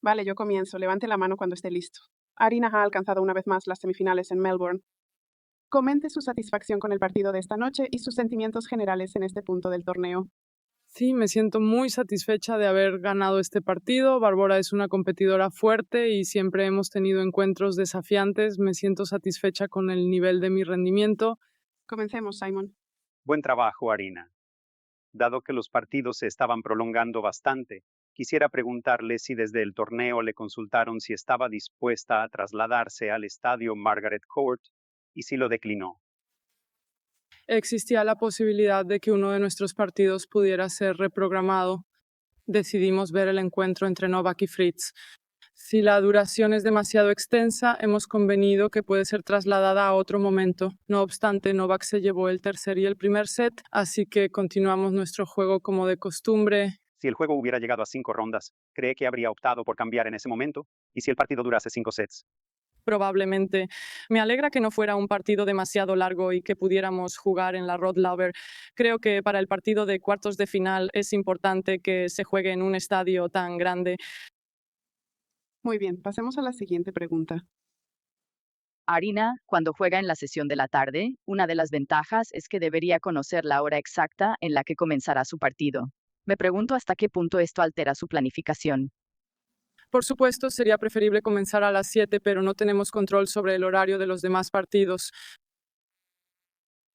Vale, yo comienzo. Levante la mano cuando esté listo. Arina ha alcanzado una vez más las semifinales en Melbourne. Comente su satisfacción con el partido de esta noche y sus sentimientos generales en este punto del torneo. Sí, me siento muy satisfecha de haber ganado este partido. Bárbara es una competidora fuerte y siempre hemos tenido encuentros desafiantes. Me siento satisfecha con el nivel de mi rendimiento. Comencemos, Simon. Buen trabajo, Arina. Dado que los partidos se estaban prolongando bastante, quisiera preguntarle si desde el torneo le consultaron si estaba dispuesta a trasladarse al estadio Margaret Court y si lo declinó. Existía la posibilidad de que uno de nuestros partidos pudiera ser reprogramado. Decidimos ver el encuentro entre Novak y Fritz. Si la duración es demasiado extensa, hemos convenido que puede ser trasladada a otro momento. No obstante, Novak se llevó el tercer y el primer set, así que continuamos nuestro juego como de costumbre. Si el juego hubiera llegado a 5 rondas, ¿cree que habría optado por cambiar en ese momento? ¿Y si el partido durase 5 sets? Probablemente. Me alegra que no fuera un partido demasiado largo y que pudiéramos jugar en la Rod Laver. Creo que para el partido de cuartos de final es importante que se juegue en un estadio tan grande. Muy bien, pasemos a la siguiente pregunta. Arina, cuando juega en la sesión de la tarde, una de las ventajas es que debería conocer la hora exacta en la que comenzará su partido. Me pregunto hasta qué punto esto altera su planificación. Por supuesto, sería preferible comenzar a las 7, pero no tenemos control sobre el horario de los demás partidos.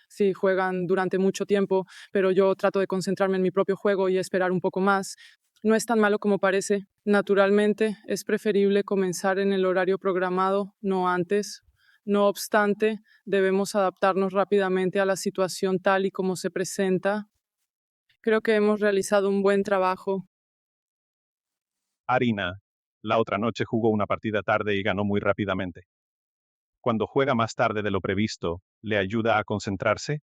Sí, juegan durante mucho tiempo, pero yo trato de concentrarme en mi propio juego y esperar un poco más. No es tan malo como parece. Naturalmente, es preferible comenzar en el horario programado, no antes. No obstante, debemos adaptarnos rápidamente a la situación tal y como se presenta. Creo que hemos realizado un buen trabajo. Arina, la otra noche jugó una partida tarde y ganó muy rápidamente. Cuando juega más tarde de lo previsto, ¿le ayuda a concentrarse?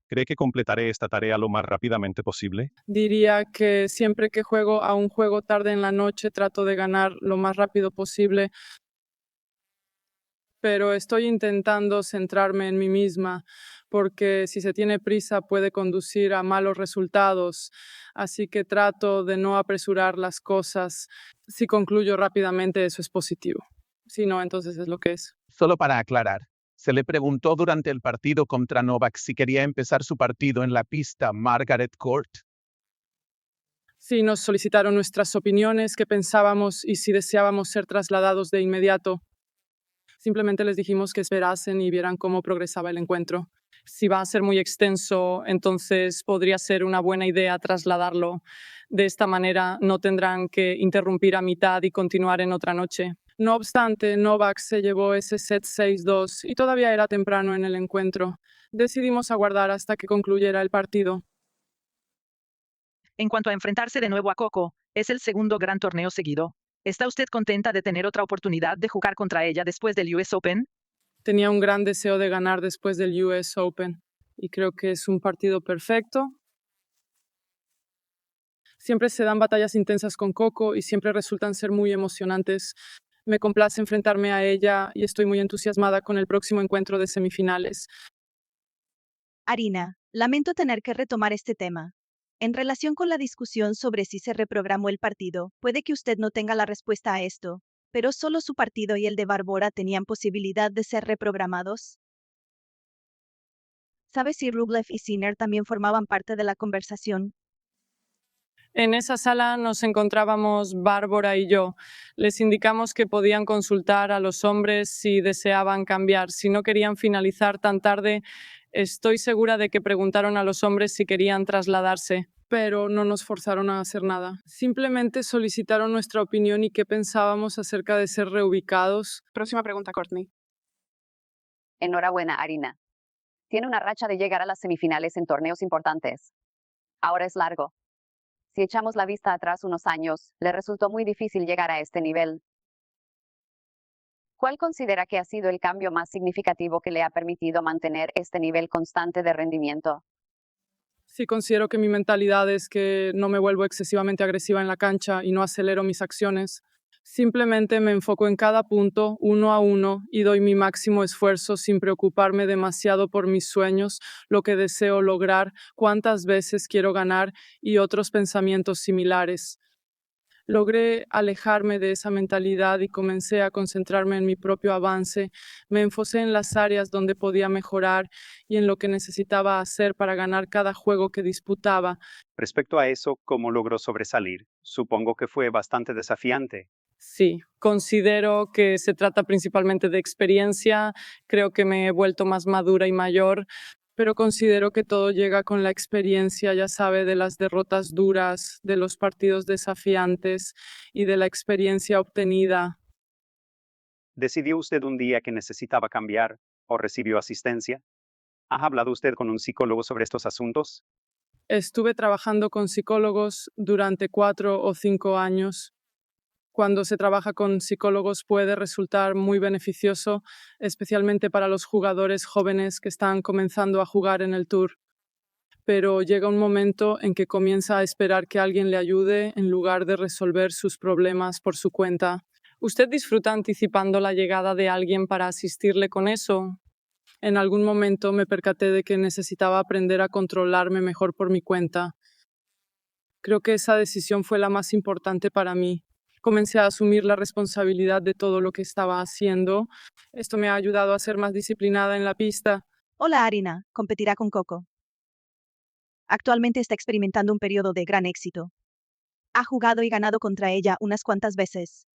¿Cree que completaré esta tarea lo más rápidamente posible? Diría que siempre que juego a un juego tarde en la noche, trato de ganar lo más rápido posible, pero estoy intentando centrarme en mí misma, porque si se tiene prisa puede conducir a malos resultados, así que trato de no apresurar las cosas. Si concluyo rápidamente, eso es positivo. Si no, entonces es lo que es. Solo para aclarar, se le preguntó durante el partido contra Novak si quería empezar su partido en la pista Margaret Court. Sí, nos solicitaron nuestras opiniones, qué pensábamos y si deseábamos ser trasladados de inmediato. Simplemente les dijimos que esperasen y vieran cómo progresaba el encuentro. Si va a ser muy extenso, entonces podría ser una buena idea trasladarlo. De esta manera no tendrán que interrumpir a mitad y continuar en otra noche. No obstante, Novak se llevó ese set 6-2 y todavía era temprano en el encuentro. Decidimos aguardar hasta que concluyera el partido. En cuanto a enfrentarse de nuevo a Coco, es el segundo gran torneo seguido. ¿Está usted contenta de tener otra oportunidad de jugar contra ella después del US Open? Tenía un gran deseo de ganar después del US Open y creo que es un partido perfecto. Siempre se dan batallas intensas con Coco y siempre resultan ser muy emocionantes. Me complace enfrentarme a ella y estoy muy entusiasmada con el próximo encuentro de semifinales. Arina, lamento tener que retomar este tema. En relación con la discusión sobre si se reprogramó el partido, puede que usted no tenga la respuesta a esto, pero solo su partido y el de Bárbara tenían posibilidad de ser reprogramados. ¿Sabe si Rublev y Sinner también formaban parte de la conversación? En esa sala nos encontrábamos Bárbara y yo. Les indicamos que podían consultar a los hombres si deseaban cambiar. Si no querían finalizar tan tarde, estoy segura de que preguntaron a los hombres si querían trasladarse, pero no nos forzaron a hacer nada. Simplemente solicitaron nuestra opinión y qué pensábamos acerca de ser reubicados. Próxima pregunta, Courtney. Enhorabuena, Arina. Tiene una racha de llegar a las semifinales en torneos importantes. Ahora es largo. Si echamos la vista atrás unos años, le resultó muy difícil llegar a este nivel. ¿Cuál considera que ha sido el cambio más significativo que le ha permitido mantener este nivel constante de rendimiento? Sí, considero que mi mentalidad es que no me vuelvo excesivamente agresiva en la cancha y no acelero mis acciones. Simplemente me enfoco en cada punto, uno a uno, y doy mi máximo esfuerzo sin preocuparme demasiado por mis sueños, lo que deseo lograr, cuántas veces quiero ganar y otros pensamientos similares. Logré alejarme de esa mentalidad y comencé a concentrarme en mi propio avance. Me enfocé en las áreas donde podía mejorar y en lo que necesitaba hacer para ganar cada juego que disputaba. Respecto a eso, ¿cómo logró sobresalir? Supongo que fue bastante desafiante. Sí, considero que se trata principalmente de experiencia. Creo que me he vuelto más madura y mayor, pero considero que todo llega con la experiencia, ya sabe, de las derrotas duras, de los partidos desafiantes y de la experiencia obtenida. ¿Decidió usted un día que necesitaba cambiar o recibió asistencia? ¿Ha hablado usted con un psicólogo sobre estos asuntos? Estuve trabajando con psicólogos durante 4 o 5 años. Cuando se trabaja con psicólogos puede resultar muy beneficioso, especialmente para los jugadores jóvenes que están comenzando a jugar en el Tour. Pero llega un momento en que comienza a esperar que alguien le ayude en lugar de resolver sus problemas por su cuenta. ¿Usted disfruta anticipando la llegada de alguien para asistirle con eso? En algún momento me percaté de que necesitaba aprender a controlarme mejor por mi cuenta. Creo que esa decisión fue la más importante para mí. Comencé a asumir la responsabilidad de todo lo que estaba haciendo. Esto me ha ayudado a ser más disciplinada en la pista. Hola Arina, competirá con Coco. Actualmente está experimentando un periodo de gran éxito. Ha jugado y ganado contra ella unas cuantas veces.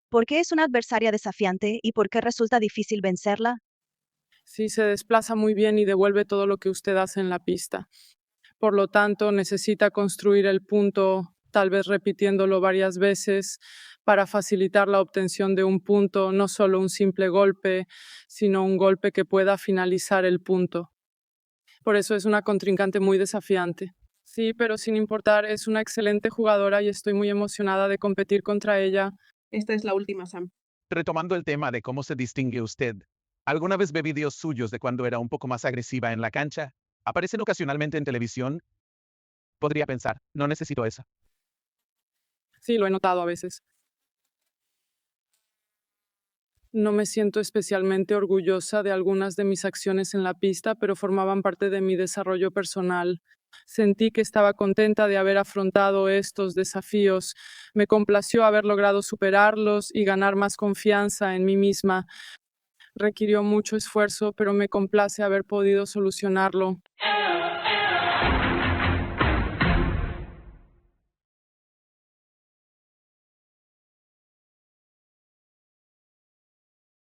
¿Por qué es una adversaria desafiante y por qué resulta difícil vencerla? Sí, se desplaza muy bien y devuelve todo lo que usted hace en la pista. Por lo tanto, necesita construir el punto, tal vez repitiéndolo varias veces, para facilitar la obtención de un punto, no solo un simple golpe, sino un golpe que pueda finalizar el punto. Por eso es una contrincante muy desafiante. Sí, pero sin importar, es una excelente jugadora y estoy muy emocionada de competir contra ella. Esta es la última, Sam. Retomando el tema de cómo se distingue usted, ¿alguna vez ve videos suyos de cuando era un poco más agresiva en la cancha? ¿Aparecen ocasionalmente en televisión? Podría pensar, no necesito eso. Sí, lo he notado a veces. No me siento especialmente orgullosa de algunas de mis acciones en la pista, pero formaban parte de mi desarrollo personal. Sentí que estaba contenta de haber afrontado estos desafíos. Me complació haber logrado superarlos y ganar más confianza en mí misma. Requirió mucho esfuerzo, pero me complace haber podido solucionarlo.